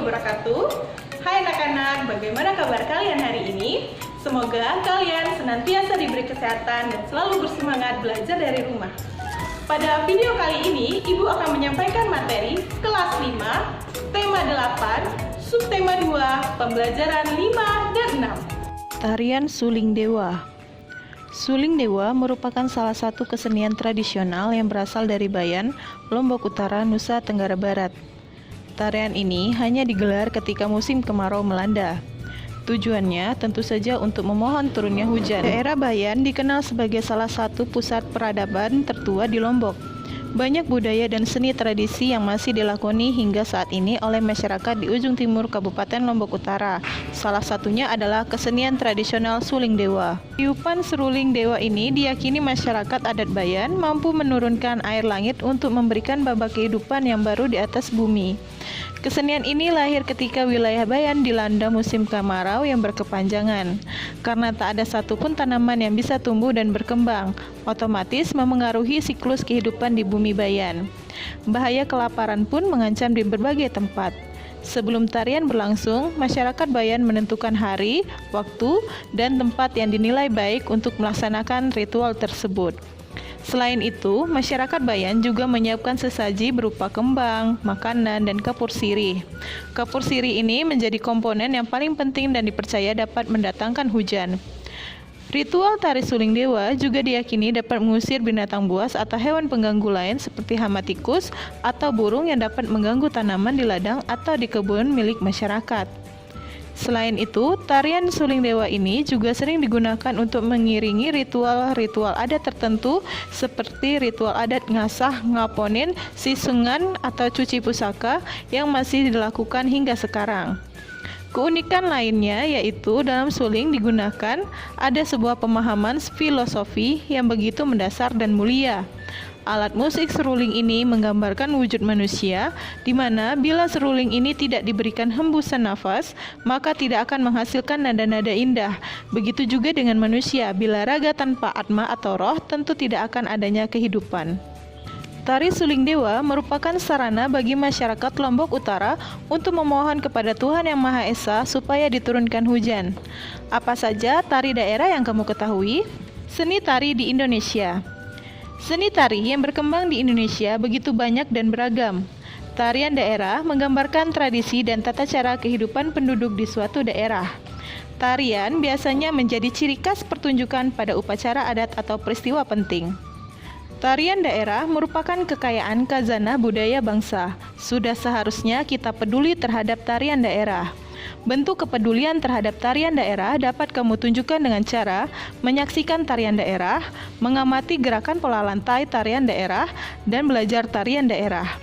wabarakatuh. Hai anak-anak, bagaimana kabar kalian hari ini? Semoga kalian senantiasa diberi kesehatan dan selalu bersemangat belajar dari rumah. Pada video kali ini, Ibu akan menyampaikan materi kelas 5, tema 8, subtema 2, pembelajaran 5 dan 6. Tarian Suling Dewa. Suling Dewa merupakan salah satu kesenian tradisional yang berasal dari Bayan, Lombok Utara, Nusa Tenggara Barat. Tarian ini hanya digelar ketika musim kemarau melanda. Tujuannya tentu saja untuk memohon turunnya hujan. Daerah Bayan dikenal sebagai salah satu pusat peradaban tertua di Lombok. Banyak budaya dan seni tradisi yang masih dilakoni hingga saat ini oleh masyarakat di ujung timur Kabupaten Lombok Utara. Salah satunya adalah kesenian tradisional Suling Dewa. Tiupan seruling dewa ini diyakini masyarakat adat Bayan mampu menurunkan air langit untuk memberikan babak kehidupan yang baru di atas bumi. Kesenian ini lahir ketika wilayah Bayan dilanda musim kemarau yang berkepanjangan. Karena tak ada satupun tanaman yang bisa tumbuh dan berkembang, otomatis memengaruhi siklus kehidupan di bumi Bayan. Bahaya kelaparan pun mengancam di berbagai tempat. Sebelum tarian berlangsung, masyarakat Bayan menentukan hari, waktu, dan tempat yang dinilai baik untuk melaksanakan ritual tersebut. Selain itu, masyarakat Bayan juga menyiapkan sesaji berupa kembang, makanan, dan kapur sirih. Kapur sirih ini menjadi komponen yang paling penting dan dipercaya dapat mendatangkan hujan. Ritual tari Suling Dewa juga diyakini dapat mengusir binatang buas atau hewan pengganggu lain seperti hama tikus atau burung yang dapat mengganggu tanaman di ladang atau di kebun milik masyarakat. Selain itu, tarian Suling Dewa ini juga sering digunakan untuk mengiringi ritual-ritual adat tertentu seperti ritual adat ngasah, ngaponin, sisungan, atau cuci pusaka yang masih dilakukan hingga sekarang. Keunikan lainnya yaitu dalam suling digunakan ada sebuah pemahaman filosofi yang begitu mendasar dan mulia. Alat musik seruling ini menggambarkan wujud manusia, di mana bila seruling ini tidak diberikan hembusan nafas, maka tidak akan menghasilkan nada-nada indah. Begitu juga dengan manusia, bila raga tanpa atma atau roh, tentu tidak akan adanya kehidupan. Tari Suling Dewa merupakan sarana bagi masyarakat Lombok Utara untuk memohon kepada Tuhan Yang Maha Esa supaya diturunkan hujan. Apa saja tari daerah yang kamu ketahui? Seni tari di Indonesia. Seni tari yang berkembang di Indonesia begitu banyak dan beragam. Tarian daerah menggambarkan tradisi dan tata cara kehidupan penduduk di suatu daerah. Tarian biasanya menjadi ciri khas pertunjukan pada upacara adat atau peristiwa penting. Tarian daerah merupakan kekayaan khazanah budaya bangsa. Sudah seharusnya kita peduli terhadap tarian daerah. Bentuk kepedulian terhadap tarian daerah dapat kamu tunjukkan dengan cara menyaksikan tarian daerah, mengamati gerakan pola lantai tarian daerah, dan belajar tarian daerah.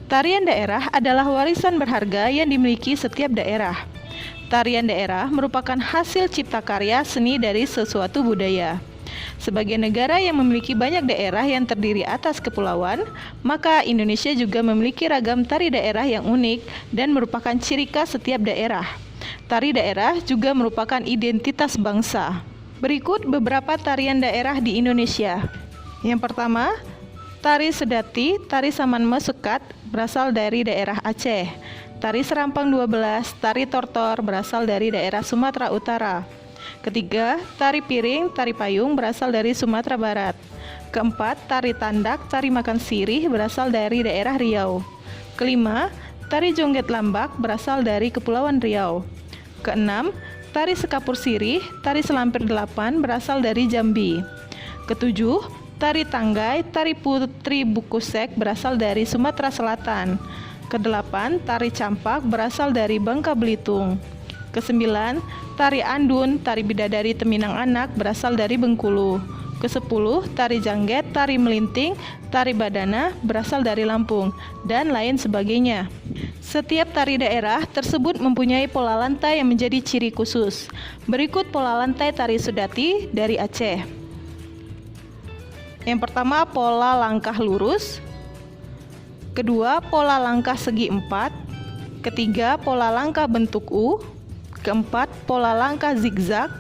Tarian daerah adalah warisan berharga yang dimiliki setiap daerah. Tarian daerah merupakan hasil cipta karya seni dari sesuatu budaya. Sebagai negara yang memiliki banyak daerah yang terdiri atas kepulauan, maka Indonesia juga memiliki ragam tari daerah yang unik dan merupakan ciri khas setiap daerah. Tari daerah juga merupakan identitas bangsa. Berikut beberapa tarian daerah di Indonesia. Yang pertama, tari sedati, tari saman mesukat berasal dari daerah Aceh. Tari serampang 12, tari tortor berasal dari daerah Sumatera Utara. Ketiga, tari piring, tari payung berasal dari Sumatera Barat. Keempat, tari tandak, tari makan sirih berasal dari daerah Riau. Kelima, tari jongget lambak berasal dari Kepulauan Riau. Keenam, tari sekapur sirih, tari selampir 8 berasal dari Jambi. Ketujuh, tari tanggai, tari putri bukusek berasal dari Sumatera Selatan. Kedelapan, tari campak berasal dari Bangka Belitung. Kesembilan, tari andun, tari bidadari Teminang Anak berasal dari Bengkulu. Kesepuluh, tari jangget, tari melinting, tari badana berasal dari Lampung, dan lain sebagainya. Setiap tari daerah tersebut mempunyai pola lantai yang menjadi ciri khusus. Berikut pola lantai tari Sudati dari Aceh. Yang pertama, pola langkah lurus. Kedua, pola langkah segi 4. Ketiga, pola langkah bentuk U. Keempat, pola langkah zigzag.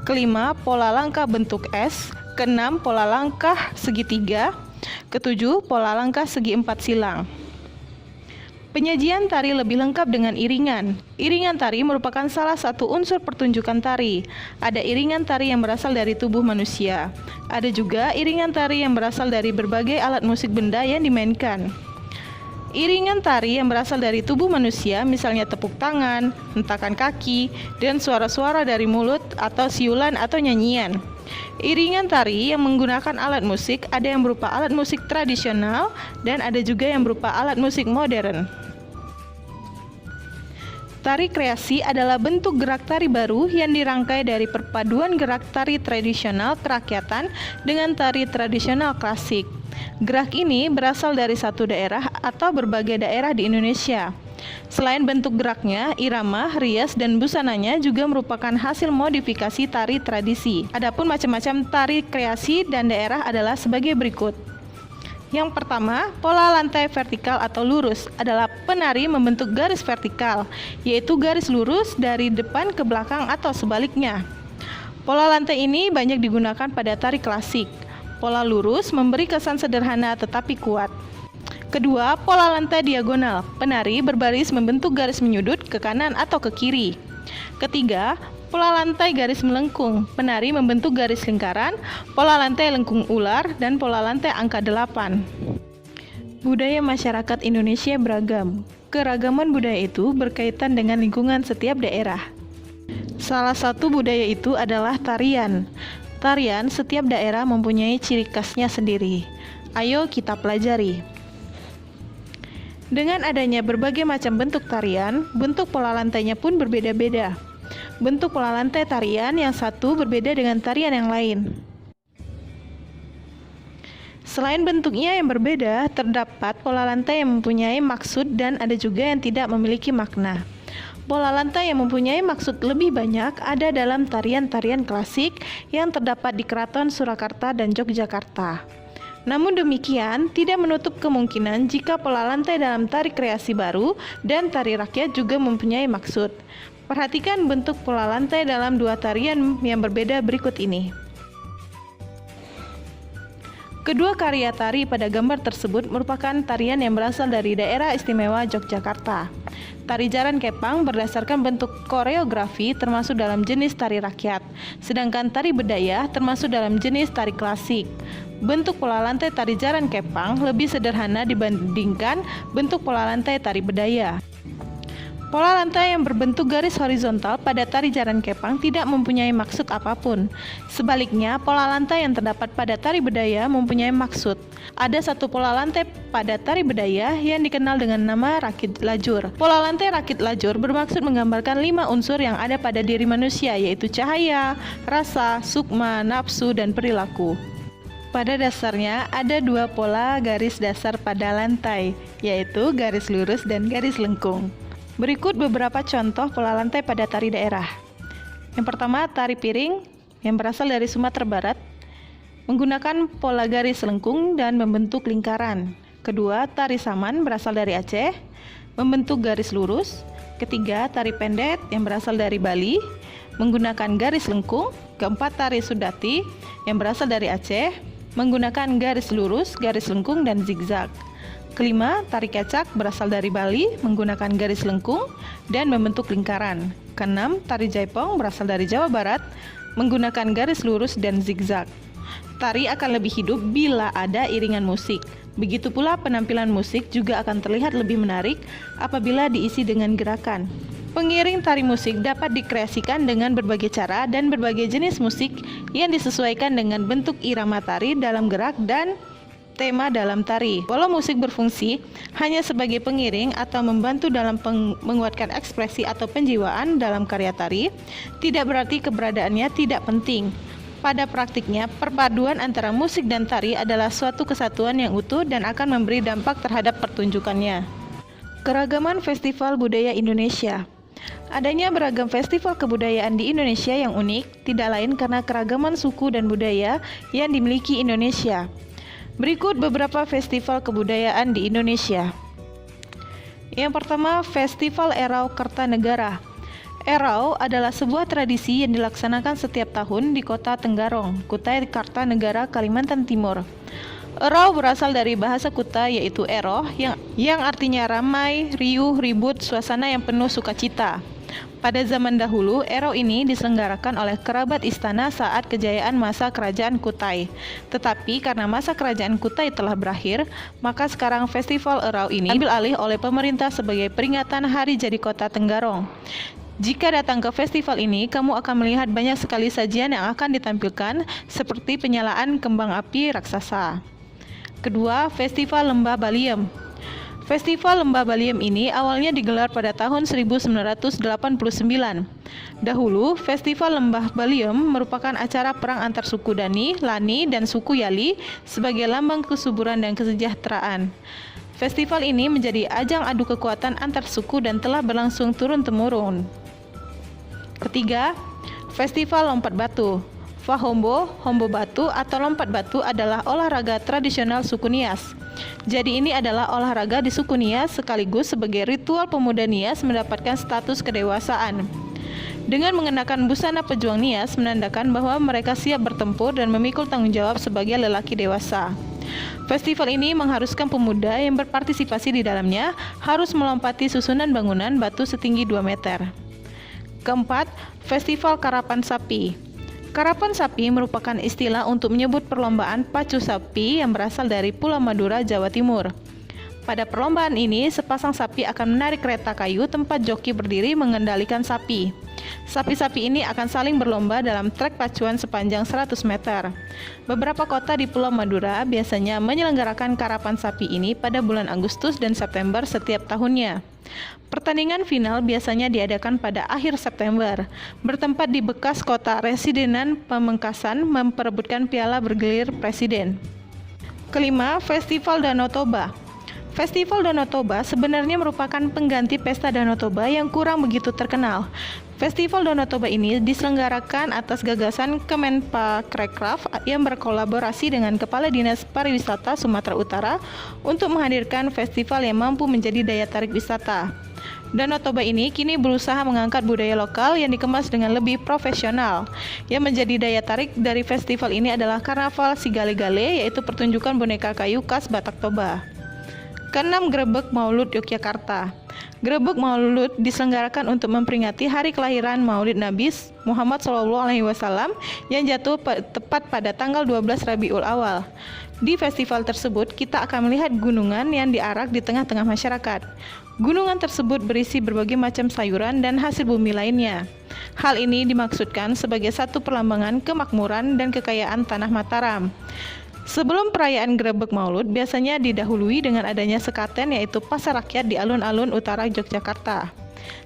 Kelima, pola langkah bentuk S. Keenam, pola langkah segitiga. Ketujuh, pola langkah segi 4 silang. Penyajian tari lebih lengkap dengan iringan. Iringan tari merupakan salah satu unsur pertunjukan tari. Ada iringan tari yang berasal dari tubuh manusia. Ada juga iringan tari yang berasal dari berbagai alat musik benda yang dimainkan. Iringan tari yang berasal dari tubuh manusia, misalnya tepuk tangan, hentakan kaki, dan suara-suara dari mulut atau siulan atau nyanyian. Iringan tari yang menggunakan alat musik ada yang berupa alat musik tradisional dan ada juga yang berupa alat musik modern. Tari kreasi adalah bentuk gerak tari baru yang dirangkai dari perpaduan gerak tari tradisional kerakyatan dengan tari tradisional klasik. Gerak ini berasal dari satu daerah atau berbagai daerah di Indonesia. Selain bentuk geraknya, irama, rias, dan busananya juga merupakan hasil modifikasi tari tradisi. Adapun macam-macam tari kreasi dan daerah adalah sebagai berikut. Yang pertama, pola lantai vertikal atau lurus adalah penari membentuk garis vertikal, yaitu garis lurus dari depan ke belakang atau sebaliknya. Pola lantai ini banyak digunakan pada tari klasik. Pola lurus memberi kesan sederhana tetapi kuat. Kedua, pola lantai diagonal. Penari berbaris membentuk garis menyudut ke kanan atau ke kiri. Ketiga, pola lantai garis melengkung. Penari membentuk garis lingkaran, pola lantai lengkung ular, dan pola lantai angka 8. Budaya masyarakat Indonesia beragam. Keragaman budaya itu berkaitan dengan lingkungan setiap daerah. Salah satu budaya itu adalah tarian. Tarian setiap daerah mempunyai ciri khasnya sendiri. Ayo kita pelajari. Dengan adanya berbagai macam bentuk tarian, bentuk pola lantainya pun berbeda-beda. Bentuk pola lantai tarian yang satu berbeda dengan tarian yang lain. Selain bentuknya yang berbeda, terdapat pola lantai yang mempunyai maksud dan ada juga yang tidak memiliki makna. Pola lantai yang mempunyai maksud lebih banyak ada dalam tarian-tarian klasik yang terdapat di Keraton Surakarta dan Yogyakarta. Namun demikian, tidak menutup kemungkinan jika pola lantai dalam tari kreasi baru dan tari rakyat juga mempunyai maksud. Perhatikan bentuk pola lantai dalam dua tarian yang berbeda berikut ini. Kedua karya tari pada gambar tersebut merupakan tarian yang berasal dari daerah istimewa Yogyakarta. Tari jaran kepang berdasarkan bentuk koreografi termasuk dalam jenis tari rakyat, sedangkan tari bedaya termasuk dalam jenis tari klasik. Bentuk pola lantai tari jaran kepang lebih sederhana dibandingkan bentuk pola lantai tari bedaya. Pola lantai yang berbentuk garis horizontal pada tari jaran kepang tidak mempunyai maksud apapun. Sebaliknya, pola lantai yang terdapat pada tari bedaya mempunyai maksud. Ada satu pola lantai pada tari bedaya yang dikenal dengan nama rakit lajur. Pola lantai rakit lajur bermaksud menggambarkan 5 unsur yang ada pada diri manusia, yaitu cahaya, rasa, sukma, nafsu, dan perilaku. Pada dasarnya, ada 2 pola garis dasar pada lantai, yaitu garis lurus dan garis lengkung. Berikut beberapa contoh pola lantai pada tari daerah. Yang pertama, tari piring yang berasal dari Sumatera Barat, menggunakan pola garis lengkung dan membentuk lingkaran. Kedua, tari saman berasal dari Aceh, membentuk garis lurus. Ketiga, tari pendet yang berasal dari Bali, menggunakan garis lengkung. Keempat, tari sudati yang berasal dari Aceh, menggunakan garis lurus, garis lengkung, dan zigzag. Kelima, tari kecak berasal dari Bali, menggunakan garis lengkung dan membentuk lingkaran. Keenam, tari jaipong berasal dari Jawa Barat, menggunakan garis lurus dan zigzag. Tari akan lebih hidup bila ada iringan musik. Begitu pula penampilan musik juga akan terlihat lebih menarik apabila diisi dengan gerakan. Pengiring tari musik dapat dikreasikan dengan berbagai cara dan berbagai jenis musik yang disesuaikan dengan bentuk irama tari dalam gerak dan tema dalam tari. Walau musik berfungsi hanya sebagai pengiring atau membantu dalam menguatkan ekspresi atau penjiwaan dalam karya tari, tidak berarti keberadaannya tidak penting. Pada praktiknya, perpaduan antara musik dan tari adalah suatu kesatuan yang utuh dan akan memberi dampak terhadap pertunjukannya. Keragaman festival budaya Indonesia. Adanya beragam festival kebudayaan di Indonesia yang unik, tidak lain karena keragaman suku dan budaya yang dimiliki Indonesia. Berikut beberapa festival kebudayaan di Indonesia. Yang pertama, Festival Erau Kertanegara. Erau adalah sebuah tradisi yang dilaksanakan setiap tahun di Kota Tenggarong, Kutai Kartanegara, Kalimantan Timur. Erau berasal dari bahasa Kuta yaitu eroh yang artinya ramai, riuh, ribut, suasana yang penuh sukacita. Pada zaman dahulu, erau ini diselenggarakan oleh kerabat istana saat kejayaan masa kerajaan Kutai. Tetapi karena masa kerajaan Kutai telah berakhir, maka sekarang festival erau ini diambil alih oleh pemerintah sebagai peringatan Hari Jadi Kota Tenggarong. Jika datang ke festival ini, kamu akan melihat banyak sekali sajian yang akan ditampilkan seperti penyalaan kembang api raksasa. Kedua, Festival Lembah Baliem. Festival Lembah Baliem ini awalnya digelar pada tahun 1989. Dahulu, Festival Lembah Baliem merupakan acara perang antar suku Dani, Lani, dan suku Yali sebagai lambang kesuburan dan kesejahteraan. Festival ini menjadi ajang adu kekuatan antar suku dan telah berlangsung turun-temurun. Ketiga, Festival Lompat Batu. Fahombo, hombo batu atau lompat batu adalah olahraga tradisional suku Nias. Jadi ini adalah olahraga di suku Nias sekaligus sebagai ritual pemuda Nias mendapatkan status kedewasaan. Dengan mengenakan busana pejuang Nias menandakan bahwa mereka siap bertempur dan memikul tanggung jawab sebagai lelaki dewasa. Festival ini mengharuskan pemuda yang berpartisipasi di dalamnya harus melompati susunan bangunan batu setinggi 2 meter. Keempat, Festival Karapan Sapi. Karapan sapi merupakan istilah untuk menyebut perlombaan pacu sapi yang berasal dari Pulau Madura, Jawa Timur. Pada perlombaan ini, sepasang sapi akan menarik kereta kayu tempat joki berdiri mengendalikan sapi. Sapi-sapi ini akan saling berlomba dalam trek pacuan sepanjang 100 meter. Beberapa kota di Pulau Madura biasanya menyelenggarakan karapan sapi ini pada bulan Agustus dan September setiap tahunnya. Pertandingan final biasanya diadakan pada akhir September, bertempat di bekas kota residenan Pamengkasan memperebutkan piala bergilir presiden. Kelima, Festival Danau Toba. Festival Danau Toba sebenarnya merupakan pengganti Pesta Danau Toba yang kurang begitu terkenal. Festival Danau Toba ini diselenggarakan atas gagasan Kemenparekraf yang berkolaborasi dengan Kepala Dinas Pariwisata Sumatera Utara untuk menghadirkan festival yang mampu menjadi daya tarik wisata. Danau Toba ini kini berusaha mengangkat budaya lokal yang dikemas dengan lebih profesional. Yang menjadi daya tarik dari festival ini adalah Karnaval Sigale-Gale, yaitu pertunjukan boneka kayu khas Batak Toba. Keenam, Grebek Maulud Yogyakarta. Grebek Maulud diselenggarakan untuk memperingati hari kelahiran Maulid Nabi Muhammad SAW yang jatuh tepat pada tanggal 12 Rabiul Awal. Di festival tersebut, kita akan melihat gunungan yang diarak di tengah-tengah masyarakat. Gunungan tersebut berisi berbagai macam sayuran dan hasil bumi lainnya. Hal ini dimaksudkan sebagai satu perlambangan kemakmuran dan kekayaan tanah Mataram. Sebelum perayaan Grebek Maulud biasanya didahului dengan adanya sekaten, yaitu pasar rakyat di alun-alun utara Yogyakarta.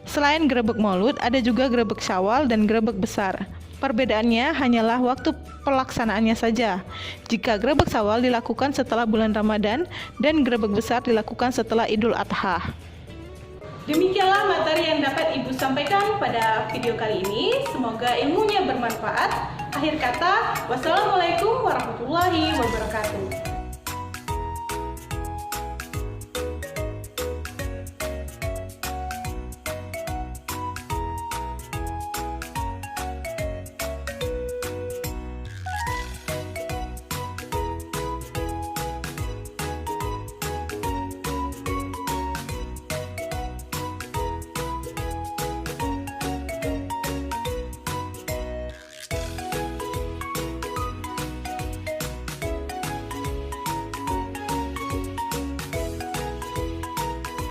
Selain Grebek Maulud, ada juga Grebek Syawal dan Grebek Besar. Perbedaannya hanyalah waktu pelaksanaannya saja. Jika Grebek Syawal dilakukan setelah bulan Ramadan dan Grebek Besar dilakukan setelah Idul Adha. Demikianlah materi yang dapat Ibu sampaikan pada video kali ini. Semoga ilmunya bermanfaat. Akhir kata, wassalamualaikum warahmatullahi wabarakatuh.